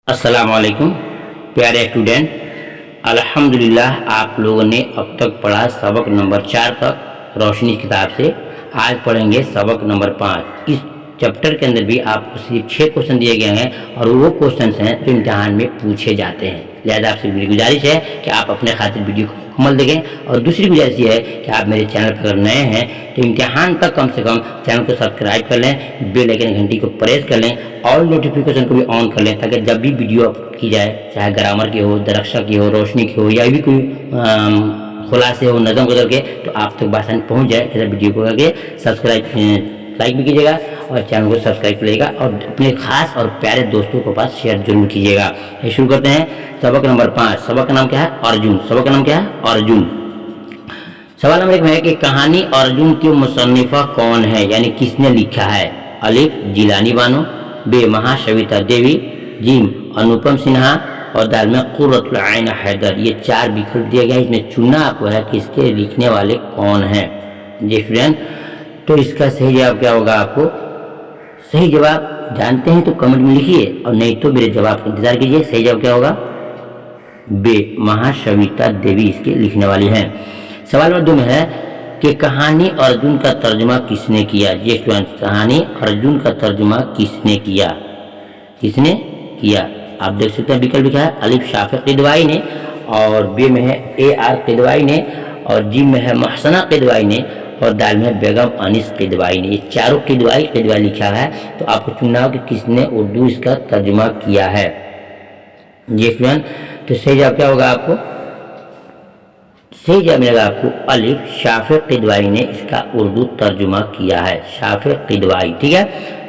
अस्सलाम वालेकुम प्यारे स्टूडेंट। अल्हम्दुलिल्लाह आप लोगों ने अब तक पढ़ा सबक नंबर 4 तक रोशनी किताब से। आज पढ़ेंगे सबक नंबर 5। इस चैप्टर के अंदर भी आपको सिर्फ 6 क्वेश्चन दिए गए हैं और वो क्वेश्चन हैं जो इम्तिहान में पूछे जाते हैं। लिहाजा आपसे मेरी गुजारिश है कि आप अपने खातिर वीडियो को मुकम्मल देखें। और दूसरी गुजारिश ये है कि आप मेरे चैनल पर अगर नए हैं तो इम्तिहान तक कम से कम चैनल को सब्सक्राइब कर लें, बेल आइकन घंटी को प्रेस कर लें और नोटिफिकेशन को भी ऑन कर लें, ताकि जब भी वीडियो अपलोड की जाए, चाहे ग्रामर की हो, दरक्षा की हो, रोशनी की हो, या भी कोई खुलासे हो नज़म गुजर के, तो आप तक बासानी पहुँच जाए। ऐसा वीडियो को करके सब्सक्राइब लाइक भी कीजिएगा और चैनल को सब्सक्राइब करिएगा और अपने खास और प्यारे दोस्तों के पास शेयर जरूर कीजिएगा। ये शुरू करते हैं सबक नंबर 5। सबक का नाम क्या है? अर्जुन। सबक का नाम क्या है? अर्जुन। सवाल नंबर 1 में है कि कहानी अर्जुन की मुसन्निफा कौन है, यानी किसने लिखा है? अलिफ जिलानी बानो, बे महाश्वेता देवी, जिम अनुपम सिन्हा और दाल में कुर्रतुल आइन हैदर। ये 4 विकल्प दिए गए हैं। इसमें चुनना आपको है कि इसके लिखने वाले कौन हैं। जी स्टूडेंट, तो इसका सही जवाब क्या होगा? आपको सही जवाब जानते हैं तो कमेंट में लिखिए, और नहीं तो मेरे जवाब का इंतजार कीजिए। सही जवाब क्या होगा? बे महाश्वेता देवी इसके लिखने वाली हैं। सवाल नंबर 2 में है कि कहानी अर्जुन का तर्जुमा किसने किया? ये स्टूडेंट, कहानी अर्जुन का तर्जुमा किसने किया? किसने किया? आप देख सकते हैं विकल्प लिखा है अलिफ शाफिक किदवाई ने, और बे में है AR किदवाई ने, और जी में है महसना किदवाई ने, और दाल में बेगम अनीस किदवाई ने। ये चारों किदवाई लिखा है। तो आपको चुनना हो कि किसने उर्दू इसका तर्जुमा किया है। जी स्टूडेंट, तो सही जवाब क्या होगा? आपको सही जवाब मिलेगा आपको अलिफ शाफिक किदवाई ने इसका उर्दू तर्जुमा किया है। शाफिक किदवाई। ठीक है,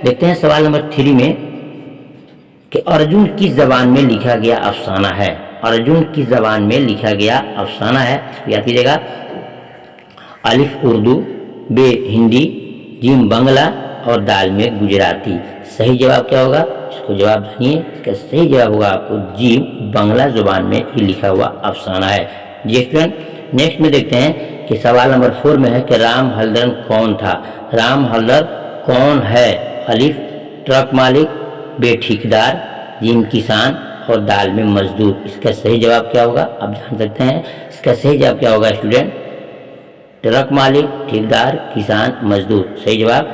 देखते हैं सवाल नंबर 3 में कि अर्जुन किस जबान में लिखा गया अफसाना है? अर्जुन किस जबान में लिखा गया अफसाना है? याद कीजिएगा अलिफ उर्दू, बे हिंदी, जिम बांग्ला और दाल में गुजराती। सही जवाब क्या होगा? इसको जवाब जानिए। इसका सही जवाब होगा आपको जिम बांग्ला जुबान में ही लिखा हुआ अफसाना है। जी स्टूडेंट, नेक्स्ट में देखते हैं कि सवाल नंबर 4 में है कि राम हलदर कौन था? राम हलदर कौन है? अलिफ ट्रक मालिक, बे ठेकेदार, जिम किसान और दाल में मजदूर। इसका सही जवाब क्या होगा? आप जान सकते हैं। इसका सही जवाब क्या होगा स्टूडेंट? ट्रक मालिक, ठेकेदार, किसान, मजदूर। सही जवाब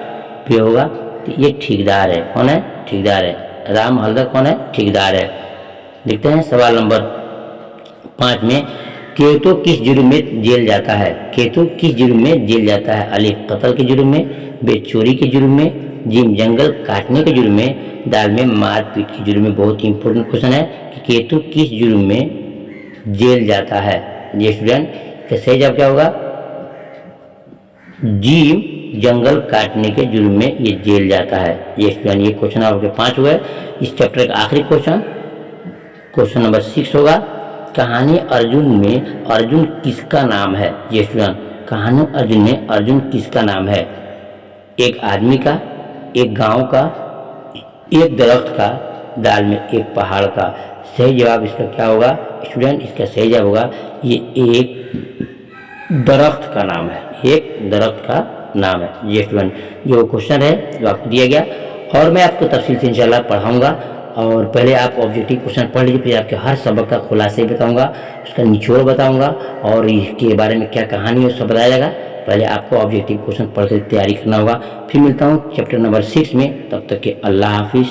भी होगा। तो ये ठेकेदार है। कौन है? ठेकेदार है। राम हलदर कौन है? ठेकेदार है। देखते हैं सवाल नंबर 5 में केतु किस जुर्म में जेल जाता है? केतु किस जुर्म में जेल जाता है? अलिफ कत्ल के जुर्म में, बे चोरी के जुर्म में, जिम जंगल काटने के जुर्म में, दाल में मारपीट के जुर्म में। बहुत ही इंपॉर्टेंट क्वेश्चन है कि केतु किस जुर्म में जेल जाता है। ये स्टूडेंट, तो सही जवाब क्या होगा? जिम जंगल काटने के जुर्म में ये जेल जाता है। ये स्टूडेंट, ये क्वेश्चन आपके 5 हुए। इस चैप्टर का आखिरी क्वेश्चन नंबर 6 होगा। कहानी अर्जुन में अर्जुन किसका नाम है? ये स्टूडेंट, कहानी अर्जुन में अर्जुन किसका नाम है? एक आदमी का, एक गांव का, एक दरख्त का, दाल में एक पहाड़ का। सही जवाब इसका क्या होगा स्टूडेंट? इसका सही जवाब होगा ये एक दरख्त का नाम है। एक दरख्त का नाम है। ये स्टूडेंट, ये वो क्वेश्चन है जो आपको दिया गया, और मैं आपको तफसील से इंशाल्लाह पढ़ाऊंगा। और पहले आप ऑब्जेक्टिव क्वेश्चन पढ़ लीजिए, फिर आपके हर सबक का खुलासे बताऊंगा, उसका निचोड़ बताऊंगा, और इसके बारे में क्या कहानी है सब बताया जाएगा। पहले आपको ऑब्जेक्टिव क्वेश्चन पढ़ कर तैयारी करना होगा। फिर मिलता हूँ चैप्टर नंबर 6 में। तब तक के अल्लाह हाफिज़।